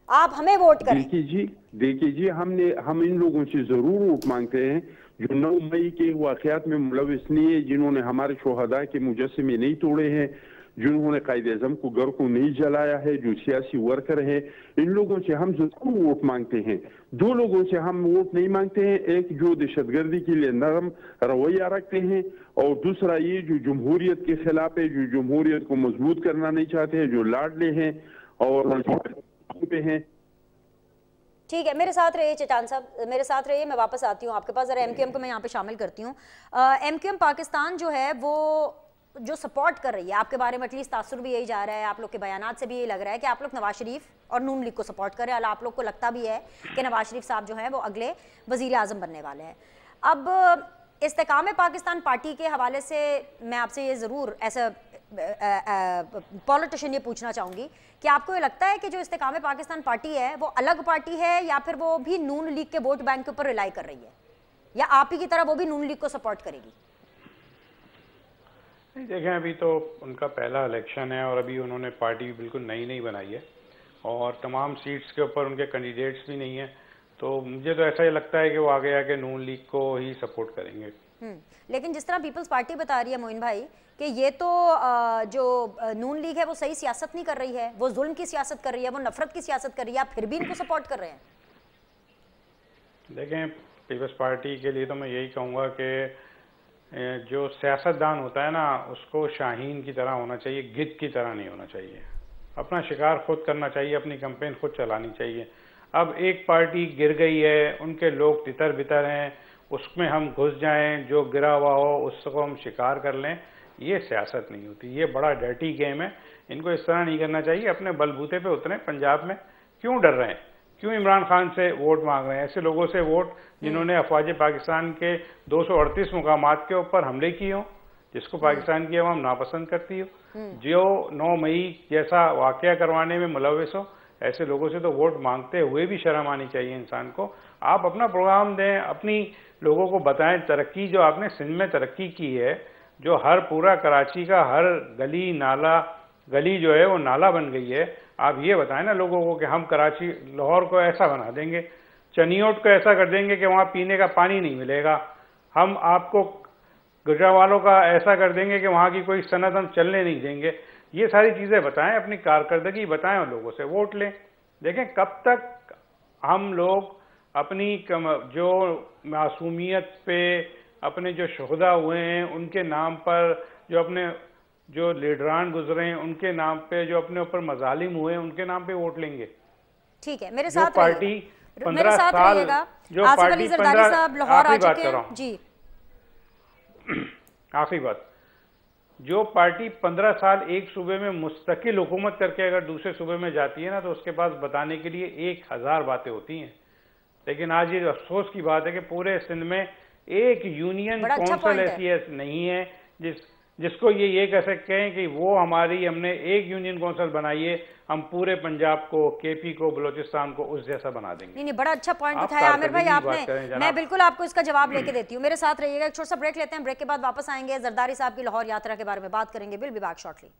आप हमें वोट करें। देखिए जी, हम इन लोगों से जरूर वोट मांगते हैं जो 9 मई के वाकयात में मुलविस नहीं है, जिन्होंने हमारे शोहदा के मुजस्समे नहीं तोड़े हैं, जिन्होंने कायदे आज़म को घर को नहीं जलाया है, जो सियासी वर्कर हैं, इन लोगों से हम जरूर वोट मांगते हैं। दो लोगों से हम वोट नहीं मांगते हैं, एक जो दहशतगर्दी के लिए नरम रवैया रखते हैं, और दूसरा ये जो जमहूरियत के खिलाफ है, जो जमहूरियत को मजबूत करना नहीं चाहते हैं, जो लाडले हैं और पे हैं। ठीक है, मेरे साथ रहिए चटान साहब, मेरे साथ रहिए, मैं वापस आती हूँ आपके पास। ज़रा एमक्यूएम को मैं यहाँ पे शामिल करती हूँ। एमक्यूएम पाकिस्तान जो है वो जो सपोर्ट कर रही है आपके बारे में, एटलीस्ट तासुर भी यही जा रहा है, आप लोग के बयानात से भी यही लग रहा है कि आप लोग नवाज शरीफ और नून लीग को सपोर्ट कर रहे हैं। आप लोग को लगता भी है कि नवाज शरीफ साहब जो है वो अगले वज़ीर आज़म बनने वाले हैं। अब इस्तेकाम पाकिस्तान पार्टी के हवाले से मैं आपसे ये ज़रूर ऐसा पॉलिटिशियन ये पूछना चाहूँगी कि आपको ये लगता है कि जो इस्तेकाम पाकिस्तान पार्टी है वो अलग पार्टी है या फिर वो भी नून लीग के वोट बैंक के ऊपर रिलाई कर रही है, या आप ही की तरह वो भी नून लीग को सपोर्ट करेगी? नहीं, देखें, अभी तो उनका पहला इलेक्शन है और अभी उन्होंने पार्टी बिल्कुल नई बनाई है और तमाम सीट्स के ऊपर उनके कैंडिडेट्स भी नहीं है, तो मुझे तो ऐसा ही लगता है कि वो आगे आके नून लीग को ही सपोर्ट करेंगे। लेकिन जिस तरह पीपल्स पार्टी बता रही है मोइन भाई कि ये तो जो नून लीग है वो सही सियासत नहीं कर रही है, वो जुल्म की सियासत कर रही है, वो नफरत की सियासत कर रही है, आप फिर भी इनको सपोर्ट कर रहे हैं। देखें, पीपल्स पार्टी के लिए तो मैं यही कहूँगा कि जो सियासतदान होता है ना, उसको शाहीन की तरह होना चाहिए, गिद्ध की तरह नहीं होना चाहिए। अपना शिकार खुद करना चाहिए, अपनी कैंपेन खुद चलानी चाहिए। अब एक पार्टी गिर गई है, उनके लोग तितर बितर हैं, उसमें हम घुस जाएं, जो गिरा हुआ हो उसको हम शिकार कर लें, ये सियासत नहीं होती, ये बड़ा डर्टी गेम है। इनको इस तरह नहीं करना चाहिए। अपने बलबूते पे उतरे। पंजाब में क्यों डर रहे हैं, क्यों इमरान खान से वोट मांग रहे हैं, ऐसे लोगों से वोट जिन्होंने अफवाज पाकिस्तान के 238 मुकामात के ऊपर हमले किए हों, जिसको पाकिस्तान की अवाम नापसंद करती हो, जो 9 मई जैसा वाकया करवाने में मुलविस हो, ऐसे लोगों से तो वोट मांगते हुए भी शर्म आनी चाहिए इंसान को। आप अपना प्रोग्राम दें, अपनी लोगों को बताएं तरक्की जो आपने सिंध में तरक्की की है, जो हर पूरा कराची का हर गली नाला, गली जो है वो नाला बन गई है, आप ये बताएं ना लोगों को कि हम कराची लाहौर को ऐसा बना देंगे, चनियोट को ऐसा कर देंगे कि वहाँ पीने का पानी नहीं मिलेगा, हम आपको गुजरावालों का ऐसा कर देंगे कि वहाँ की कोई सनत हम चलने नहीं देंगे। ये सारी चीज़ें बताएं, अपनी कारकर्दगी बताएं और लोगों से वोट लें। देखें कब तक हम लोग अपनी जो मासूमियत पे, अपने जो शहदा हुए हैं उनके नाम पर, जो अपने जो लीडरान गुजरे हैं उनके नाम पे, जो अपने ऊपर मजालिम हुए हैं उनके नाम पे वोट लेंगे। ठीक है, मेरे साथ पार्टी 15 साल, जो पार्टी 15 साहब लाहौर आ चुके हैं जी। आखिरी बात, जो पार्टी 15 साल एक सूबे में मुस्तकिल हुकूमत करके अगर दूसरे सूबे में जाती है ना, तो उसके पास बताने के लिए 1000 बातें होती हैं। लेकिन आज ये अफसोस की बात है कि पूरे सिंध में एक यूनियन कौंसिल ऐसी नहीं है जिसको ये कह सकते हैं कि वो हमने एक यूनियन कौंसिल बनाई है, हम पूरे पंजाब को, केपी को, बलोचिस्तान को उस जैसा बना देंगे। नहीं, बड़ा अच्छा पॉइंट उठाया आमिर भाई आपने, मैं बिल्कुल आपको इसका जवाब लेके देती हूँ। मेरे साथ रहिएगा, एक छोटा सा ब्रेक लेते हैं, ब्रेक के बाद वापस आएंगे, जरदारी साहब की लाहौर यात्रा के बारे में बात करेंगे। Will be back shortly.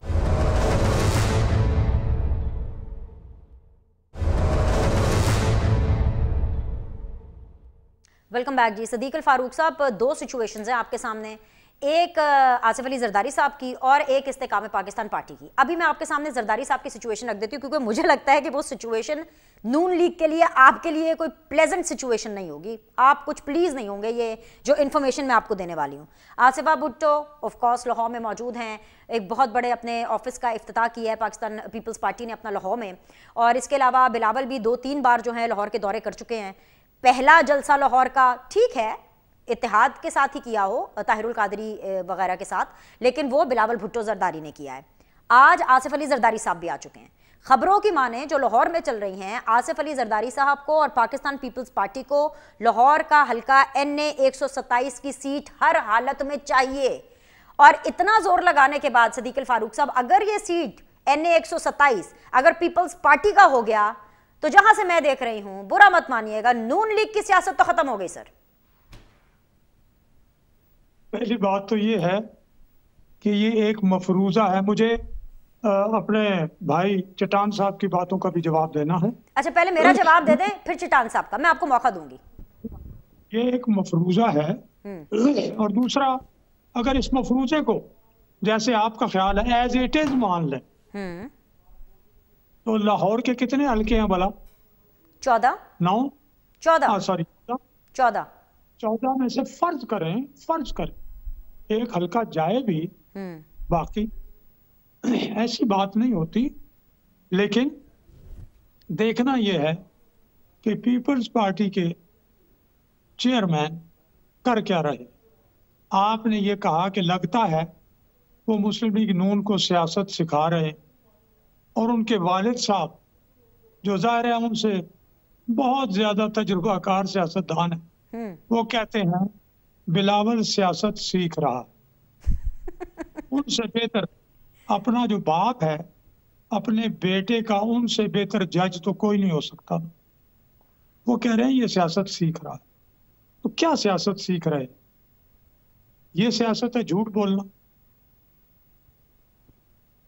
Welcome back जी। सदीक अल फारूक साहब, 2 सिचुएशंस हैं आपके सामने, एक आसिफ अली जरदारी साहब की और एक इस्तेकाम पाकिस्तान पार्टी की। अभी मैं आपके सामने जरदारी साहब की सिचुएशन रख देती हूँ क्योंकि मुझे लगता है कि वो सिचुएशन नून लीग के लिए, आपके लिए कोई प्लेजेंट सिचुएशन नहीं होगी, आप कुछ प्लीज नहीं होंगे ये जो इन्फॉर्मेशन मैं आपको देने वाली हूँ। आसिफा भुट्टो ऑफ कोर्स लाहौर में मौजूद हैं, एक बहुत बड़े अपने ऑफिस का इफ्तिताह किया है पाकिस्तान पीपल्स पार्टी ने अपना लाहौर में, और इसके अलावा बिलावल भी 2-3 बार जो है लाहौर के दौरे कर चुके हैं। पहला जलसा लाहौर का ठीक है इत्तेहाद के साथ ही किया हो, ताहिरुल कादरी वगैरह के साथ, लेकिन वो बिलावल भुट्टो जरदारी ने किया है। आज आसिफ अली जरदारी साहब भी आ चुके हैं। खबरों की माने जो लाहौर में चल रही हैं, आसिफ अली जरदारी साहब को और पाकिस्तान पीपल्स पार्टी को लाहौर का हल्का NA 127 की सीट हर हालत में चाहिए। और इतना जोर लगाने के बाद सदीक अल फारूक साहब, अगर ये सीट NA 127 अगर पीपल्स पार्टी का हो गया तो जहां से मैं देख रही हूं, बुरा मत मानिएगा, नून लीग की सियासत तो खत्म हो गई सर। पहली बात तो ये है कि ये एक मफरूजा है। मुझे अपने भाई चटान साहब की बातों का भी जवाब देना है। अच्छा, पहले मेरा जवाब दे दें फिर चटान साहब का, मैं आपको मौका दूंगी। ये एक मफरूजा है, और दूसरा, अगर इस मफरूजे को जैसे आपका ख्याल है एज इट इज मान लें, तो लाहौर के कितने हल्के हैं भला? 14 9 14 सॉरी 14 14 में से फर्ज करें एक हल्का जाए भी, बाकी ऐसी बात नहीं होती। लेकिन देखना यह है कि पीपल्स पार्टी के चेयरमैन कर क्या रहे। आपने ये कहा कि लगता है वो मुस्लिम लीग नून को सियासत सिखा रहे हैं, और उनके वालिद साहब जो ज़ाहिर है उनसे बहुत ज्यादा तजुर्बाकार सियासतदान है, वो कहते हैं बिलावल सियासत सीख रहा है। उनसे बेहतर अपना जो बाप है, अपने बेटे का उनसे बेहतर जज तो कोई नहीं हो सकता। वो कह रहे हैं ये सियासत सीख रहा है। तो क्या सियासत सीख रहे हैं? ये सियासत है झूठ बोलना,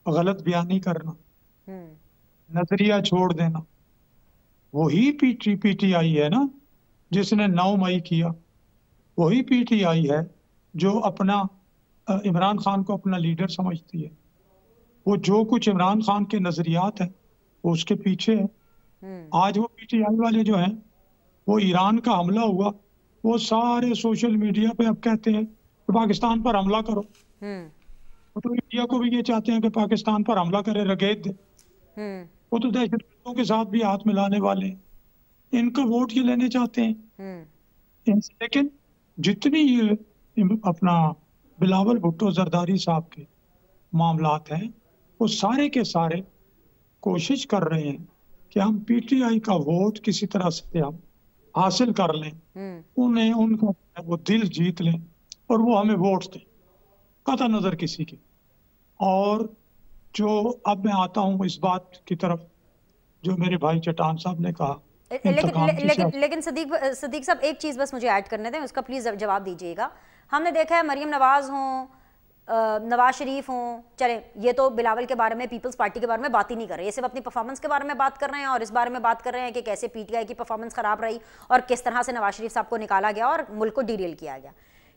गलत बयानी करना, नजरिया छोड़ देना। वही पीटीआई है ना जिसने 9 मई किया, वही पीटीआई है जो अपना इमरान खान को अपना लीडर समझती है। वो जो कुछ इमरान खान के नजरियात है वो उसके पीछे है। आज वो पीटीआई वाले जो हैं, वो ईरान का हमला हुआ, वो सारे सोशल मीडिया पे अब कहते हैं कि पाकिस्तान पर हमला करो। तो इंडिया को भी ये चाहते हैं कि पाकिस्तान पर हमला करे, रगेद दे। वो तो दहशतगर्दों के साथ भी हाथ मिलाने वाले हैं। इनका वोट ये लेने चाहते हैं। लेकिन जितनी ये अपना बिलावल भुट्टो जरदारी साहब के मामलात हैं, वो सारे के सारे कोशिश कर रहे हैं कि हम पीटीआई का वोट किसी तरह से हम हासिल कर लें, उन्हें उनका वो दिल जीत लें और वो हमें वोट दें, कतई नजर किसी की। और जो अब मैं आता हूँ इस बात की तरफ जो मेरे भाई चट्टान साहब ने कहा, लेकिन सदीक साहब एक चीज बस मुझे ऐड करने दें, उसका प्लीज जवाब दीजिएगा। हमने देखा है मरियम नवाज हों, नवाज शरीफ हों, चले ये तो बिलावल के बारे में, पीपल्स पार्टी के बारे में बात ही नहीं कर रहे, ये सिर्फ अपनी परफॉर्मेंस के बारे में बात कर रहे हैं और इस बारे में बात कर रहे हैं कि कैसे पीटीआई की परफॉर्मेंस खराब रही और किस तरह से नवाज शरीफ साहब को निकाला गया और मुल्क को डीरेल किया गया।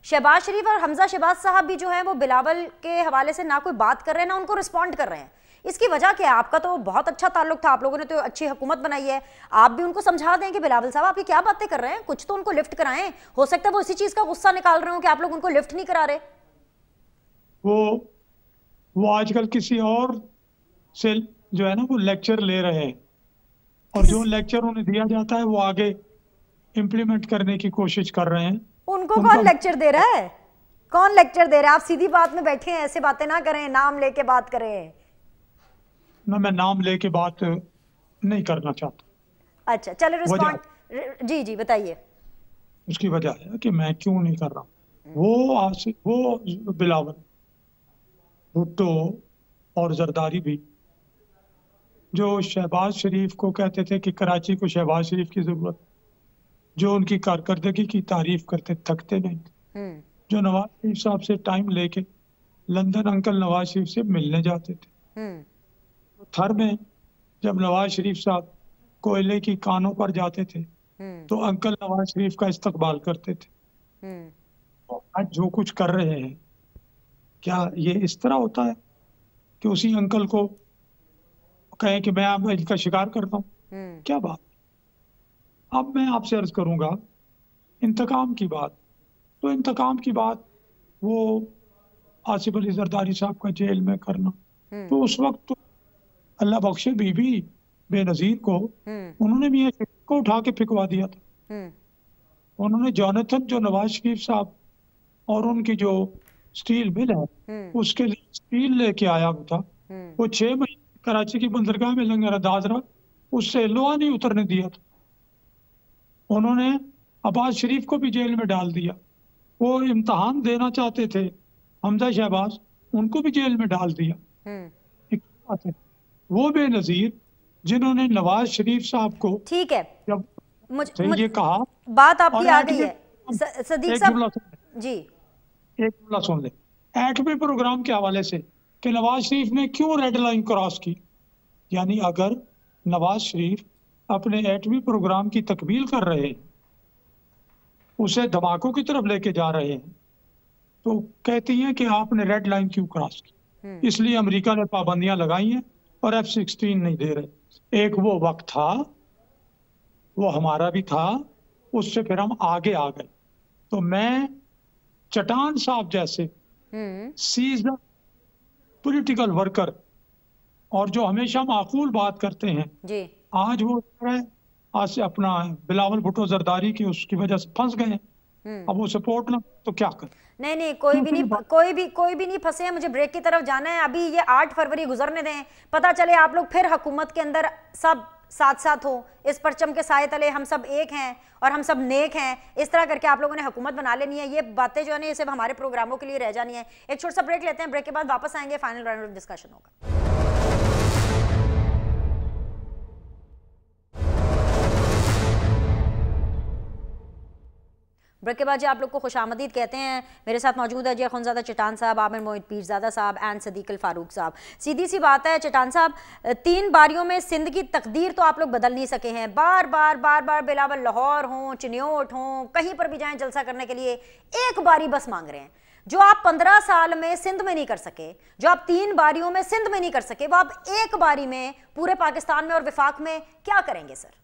शहबाज शरीफ और हमजा शहबाज साहब भी जो है वो बिलावल के हवाले से ना कोई बात कर रहे हैं ना उनको रिस्पॉन्ड कर रहे हैं। इसकी वजह क्या है? आपका तो बहुत अच्छा ताल्लुक था, आप लोगों ने तो अच्छी हुकूमत बनाई है, आप भी उनको समझा दें कि बिलावल साहब आप ये क्या बातें कर रहे हैं, कुछ तो उनको लिफ्ट कराएं। हो सकता है वो इसी चीज का गुस्सा निकाल रहे हो कि आप लोग उनको लिफ्ट नहीं करा रहे। वो आजकल किसी और से जो है ना वो लेक्चर ले रहे हैं, और जो लेक्चर उन्हें दिया जाता है वो आगे इम्प्लीमेंट करने की कोशिश कर रहे हैं। उनको कौन लेक्चर दे रहा है? कौन लेक्चर दे रहा है? आप सीधी बात में बैठे हैं, ऐसे बातें ना करें, नाम लेके बात करें ना। मैं नाम लेके बात नहीं करना चाहता। अच्छा चलो रिस्पॉन्ड जी बताइए। उसकी वजह है कि मैं क्यों नहीं कर रहा हूँ। वो बिलावल भुट्टो और जरदारी भी जो शहबाज शरीफ को कहते थे कि कराची को शहबाज शरीफ की जरूरत, जो उनकी कारकर्दगी की तारीफ करते, थकते नहीं थे, जो नवाज शरीफ साहब से टाइम लेके लंदन अंकल नवाज शरीफ से मिलने जाते थे। थर में जब नवाज शरीफ साहब कोयले की कानों पर जाते थे तो अंकल नवाज शरीफ का इस्तकबाल करते थे। तो आज जो कुछ कर रहे हैं, क्या ये इस तरह होता है कि उसी अंकल को कहें कि मैं अब इनका शिकार करता हूँ? क्या बात। अब मैं आपसे अर्ज करूंगा इंतकाम की बात, तो इंतकाम की बात वो आसिफ अली जरदारी साहब का जेल में करना, तो उस वक्त तो अल्लाह बख्शे बीबी बेनजीर को उन्होंने मियां शरीफ को उठा के फिकवा दिया था। उन्होंने जॉनथन जो नवाज शरीफ साहब और उनकी जो स्टील मिल है उसके लिए स्टील लेके आया हुआ था, वो 6 महीने कराची की बंदरगाह में लंगर अंदाज रहा, उससे लोहा नहीं उतरने दिया था। उन्होंने अब्बास शरीफ को भी जेल में डाल दिया। वो इम्तहान देना चाहते थे हमजा शहबाज, उनको भी जेल में डाल दिया। वो बेनजीर जिन्होंने नवाज शरीफ साहब को, ठीक है, जब ये कहा, बात आपकी आ गई है सदीक साहब जी, एक जुमला सुन ले। एटमी प्रोग्राम के हवाले से कि नवाज शरीफ ने क्यों रेड लाइन क्रॉस की, यानी अगर नवाज शरीफ अपने एटमी प्रोग्राम की तकमील कर रहे हैं, उसे धमाकों की तरफ लेके जा रहे हैं, तो कहती हैं कि आपने रेड लाइन क्यों क्रॉस की, इसलिए अमेरिका ने पाबंदियां लगाई हैं और F-16 नहीं दे रहे। एक वो वक्त था, वो हमारा भी था, उससे फिर हम आगे आ गए। तो मैं चटान साहब जैसे सीजन पॉलिटिकल वर्कर और जो हमेशा माकूल बात करते हैं जी, आज वो आज से अपना बिलावल भुट्टो जरदारी की उसकी वजह से फंस गए हैं। अब वो सपोर्ट ना तो क्या कर। नहीं नहीं, कोई भी नहीं फंसे हैं। मुझे ब्रेक की तरफ जाना है। अभी ये 8 फरवरी गुजरने दें, पता चले आप लोग फिर हुकूमत के अंदर सब साथ साथ हो, इस परचम के साए तले हम सब एक हैं और हम सब नेक हैं, इस तरह करके आप लोगों ने हुकूमत बना लेनी है। ये बातें जो है ना, ये सिर्फ हमारे प्रोग्रामों के लिए रह जानी है। एक छोटा सा ब्रेक लेते हैं, ब्रेक के बाद वापस आएंगे, फाइनल राउंड ऑफ डिस्कशन होगा। ब्रेक के बाद जी आप लोग को खुशामदीद कहते हैं। मेरे साथ मौजूद है जी अखुनज़ादा चटान साहब, आमिर मोहित पीरज़ादा साहब एंड सदीक अल फारूक साहब। सीधी सी बात है चटान साहब, 3 बारियों में सिंध की तकदीर तो आप लोग बदल नहीं सके हैं। बार बार बिलावल लाहौर हों, चिन्योट हों, कहीं पर भी जाएं जलसा करने के लिए, एक बारी बस मांग रहे हैं। जो आप 15 साल में सिंध में नहीं कर सके, जो आप 3 बारियों में सिंध में नहीं कर सके, वो आप एक बारी में पूरे पाकिस्तान में और विफाक में क्या करेंगे सर?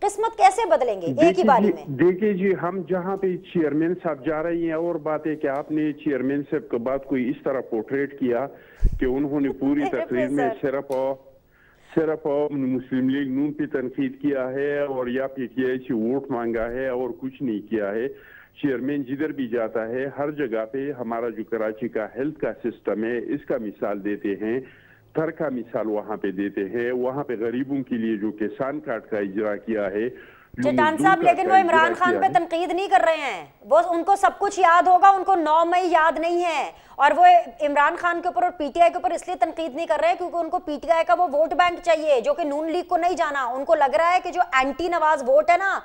किस्मत कैसे बदलेंगे एक ही बारी में? देखिए जी, हम जहाँ पे चेयरमैन साहब जा रही हैं, और बात है कि आपने चेयरमैन साहब की बात को इस तरह पोर्ट्रेट किया कि उन्होंने पूरी तकरीर में सिर्फ मुस्लिम लीग नून पे तनकीद किया है और या PTI से वोट मांगा है और कुछ नहीं किया है। चेयरमैन जिधर भी जाता है हर जगह पे हमारा जो कराची का हेल्थ का सिस्टम है इसका मिसाल देते हैं, घर का मिसाल वहाँ पे देते हैं, वहाँ पे गरीबों के लिए जो किसान कार्ड का इजरा किया है। चटान साहब, लेकिन वो इमरान खान पे तनकीद नहीं कर रहे हैं, वो उनको सब कुछ याद होगा, उनको 9 मई याद नहीं है। और वो इमरान खान के ऊपर और PTI के ऊपर इसलिए तनकीद नहीं कर रहे हैं क्योंकि उनको PTI का वो वोट बैंक चाहिए जो कि नून लीग को नहीं जाना। उनको लग रहा है कि जो एंटी नवाज वोट है ना,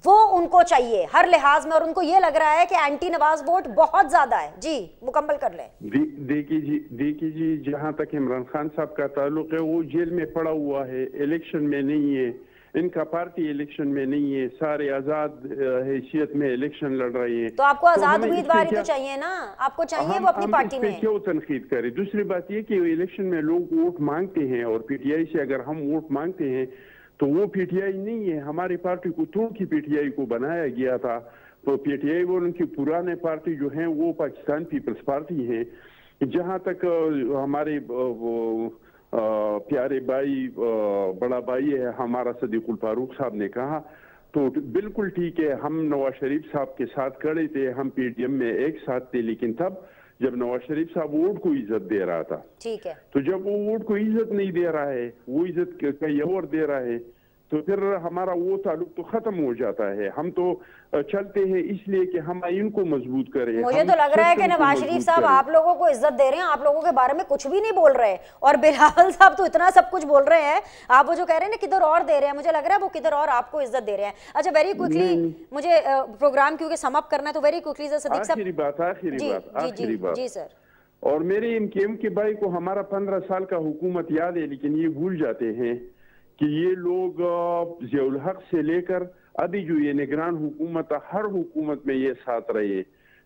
वो उनको चाहिए हर लिहाज में, और उनको ये लग रहा है कि एंटी नवाज वोट बहुत ज्यादा है। जी मुकम्मल कर लें। देखिए जी, जहां तक इमरान खान साहब का ताल्लुक है, वो जेल में पड़ा हुआ है, इलेक्शन में नहीं है, इनका पार्टी इलेक्शन में नहीं है, सारे आजाद हैसियत में इलेक्शन लड़ रहे हैं। तो आपको आजाद उम्मीदवारी तो चाहिए ना, आपको चाहिए वो अपनी पार्टी में। क्यों तनकीद करें? दूसरी बात ये कि इलेक्शन में लोग वोट मांगते हैं और PTI से अगर हम वोट मांगते हैं तो वो PTI नहीं है। हमारी पार्टी को तोड़ की PTI को बनाया गया था। तो PTI वो उनकी पुराने पार्टी जो है वो पाकिस्तान पीपल्स पार्टी है। जहां तक हमारे प्यारे भाई बड़ा भाई है हमारा सदीकुल फारूक साहब ने कहा, तो बिल्कुल ठीक है, हम नवाज शरीफ साहब के साथ खड़े थे, हम PDM में एक साथ थे, लेकिन तब जब नवाज शरीफ साहब वोट को इज्जत दे रहा था। ठीक है, तो जब वो वोट को इज्जत नहीं दे रहा है, वो इज्जत कहीं और दे रहा है, तो फिर हमारा वो ताल्लुक तो खत्म हो जाता है। हम तो चलते हैं इसलिए कि हम इनको मजबूत करें। मुझे तो लग रहा है कि नवाज शरीफ साहब आप लोगों को इज्जत दे रहे हैं, आप लोगों के बारे में कुछ भी नहीं बोल रहे, और बिलावल साहब तो इतना सब कुछ बोल रहे हैं। आप वो जो कह रहे हैं ना किधर और दे रहे हैं, मुझे लग रहा है वो किधर और आपको इज्जत दे रहे हैं। अच्छा, वेरी क्विकली मुझे प्रोग्राम क्योंकि सम अप करना है, तो वेरी क्विकली सदीक साहब आखिरी बात जी सर। और मेरे MKM के भाई को हमारा 15 साल का हुकूमत याद है, लेकिन ये भूल जाते हैं कि ये लोग ज़ियाउल हक से लेकर अभी जो ये निगरान हुकूमत, हर हुकूमत में ये साथ रहे।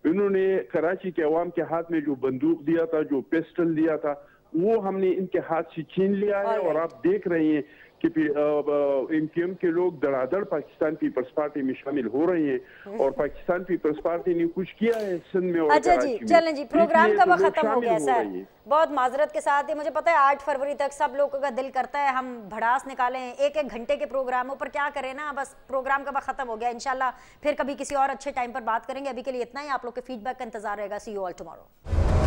इन्होंने कराची के अवाम के हाथ में जो बंदूक दिया था, जो पिस्टल दिया था, वो हमने इनके हाथ से छीन लिया है। और आप देख रहे हैं कि MKM के लोग धड़ाधड़ पाकिस्तान पीपल्स पार्टी में शामिल हो रहे हैं, और पाकिस्तान पीपल्स पार्टी ने कुछ किया है सिंध में। और अच्छा जी, चलें जी, प्रोग्राम का वक्त खत्म हो गया सर, बहुत माजरत के साथ। ये मुझे पता है 8 फरवरी तक सब लोगों का दिल करता है हम भड़ास निकालें एक घंटे के प्रोग्रामों पर, क्या करें ना, बस प्रोग्राम का वक्त खत्म हो गया। इंशाल्लाह फिर कभी किसी और अच्छे टाइम पर बात करेंगे। अभी के लिए इतना ही। आप लोग के फीडबैक का इंतजार रहेगा। सी यू ऑल टुमारो।